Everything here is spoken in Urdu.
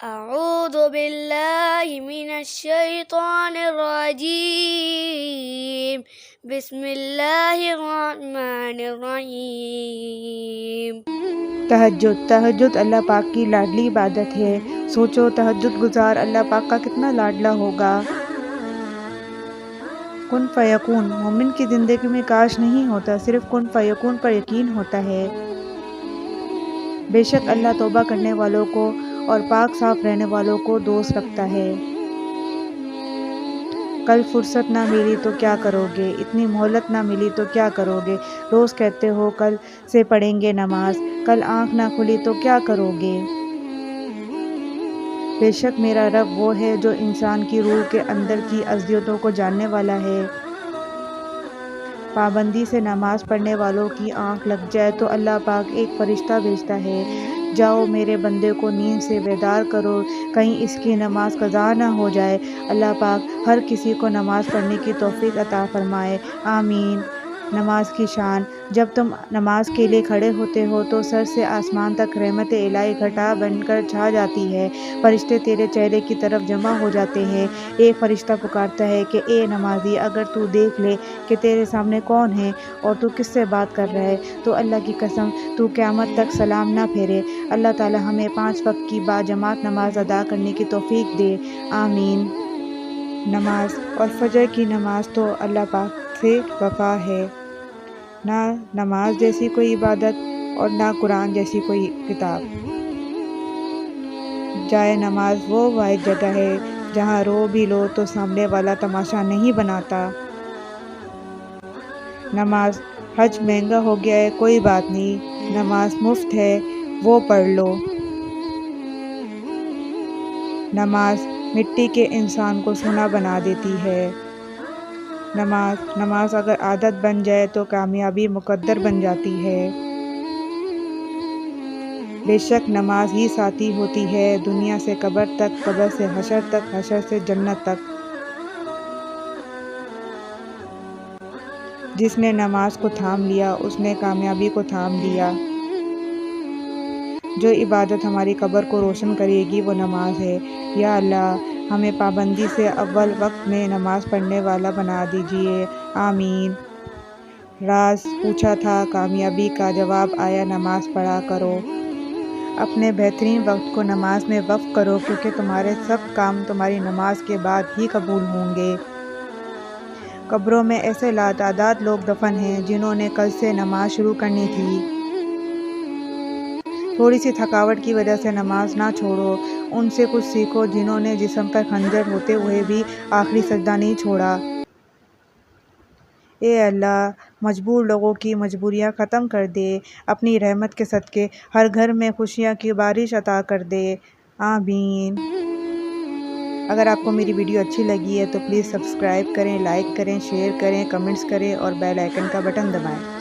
أعوذ بالله من الشيطان الرجيم بسم الله الرحمن الرحيم۔ تہجد اللہ پاک کی لاڈلی عبادت ہے۔ سوچو تہجد گزار اللہ پاک کا کتنا لاڈلا ہوگا۔ کن فیکون، مومن کی زندگی میں کاش نہیں ہوتا، صرف کن فیکون پر یقین ہوتا ہے۔ بے شک اللہ توبہ کرنے والوں کو اور پاک صاف رہنے والوں کو دوست رکھتا ہے۔ کل فرصت نہ ملی تو کیا کرو گے، اتنی مہلت نہ ملی تو کیا کرو گے، روز کہتے ہو کل سے پڑھیں گے نماز، کل آنکھ نہ کھلی تو کیا کرو گے۔ بے شک میرا رب وہ ہے جو انسان کی روح کے اندر کی ازدیوں کو جاننے والا ہے۔ پابندی سے نماز پڑھنے والوں کی آنکھ لگ جائے تو اللہ پاک ایک فرشتہ بھیجتا ہے، جاؤ میرے بندے کو نیند سے بیدار کرو، کہیں اس کی نماز قضا نہ ہو جائے۔ اللہ پاک ہر کسی کو نماز پڑھنے کی توفیق عطا فرمائے، آمین۔ نماز کی شان۔ جب تم نماز کے لیے کھڑے ہوتے ہو تو سر سے آسمان تک رحمت الہی گھٹا بن کر چھا جاتی ہے، فرشتے تیرے چہرے کی طرف جمع ہو جاتے ہیں۔ ایک فرشتہ پکارتا ہے کہ اے نمازی، اگر تو دیکھ لے کہ تیرے سامنے کون ہے اور تو کس سے بات کر رہا ہے تو اللہ کی قسم تو قیامت تک سلام نہ پھیرے۔ اللہ تعالی ہمیں 5 وقت کی باجماعت نماز ادا کرنے کی توفیق دے، آمین۔ نماز اور فجر کی نماز تو اللہ پاک سے وفا ہے۔ نہ نماز جیسی کوئی عبادت اور نہ قرآن جیسی کوئی کتاب۔ جائے نماز وہ واحد جگہ ہے جہاں رو بھی لو تو سامنے والا تماشا نہیں بناتا۔ نماز۔ حج مہنگا ہو گیا ہے کوئی بات نہیں، نماز مفت ہے وہ پڑھ لو۔ نماز مٹی کے انسان کو سونا بنا دیتی ہے۔ نماز اگر عادت بن جائے تو کامیابی مقدر بن جاتی ہے۔ بے شک نماز ہی ساتھی ہوتی ہے دنیا سے قبر تک، قبر سے حشر تک، حشر سے جنت تک۔ جس نے نماز کو تھام لیا اس نے کامیابی کو تھام لیا۔ جو عبادت ہماری قبر کو روشن کرے گی وہ نماز ہے۔ یا اللہ ہمیں پابندی سے اول وقت میں نماز پڑھنے والا بنا دیجیے، آمین۔ راز پوچھا تھا کامیابی کا، جواب آیا نماز پڑھا کرو۔ اپنے بہترین وقت کو نماز میں وقف کرو کیونکہ تمہارے سب کام تمہاری نماز کے بعد ہی قبول ہوں گے۔ قبروں میں ایسے لاتعداد لوگ دفن ہیں جنہوں نے کل سے نماز شروع کرنی تھی۔ تھوڑی سی تھکاوٹ کی وجہ سے نماز نہ چھوڑو، ان سے کچھ سیکھو جنہوں نے جسم پر خنجر ہوتے ہوئے بھی آخری سجدہ نہیں چھوڑا۔ اے اللہ مجبور لوگوں کی مجبوریاں ختم کر دے، اپنی رحمت کے صدقے ہر گھر میں خوشیاں کی بارش عطا کر دے، آمین۔ اگر آپ کو میری ویڈیو اچھی لگی ہے تو پلیز سبسکرائب کریں، لائک کریں، شیئر کریں، کمنٹس کریں اور بیل آئیکن کا بٹن دبائیں۔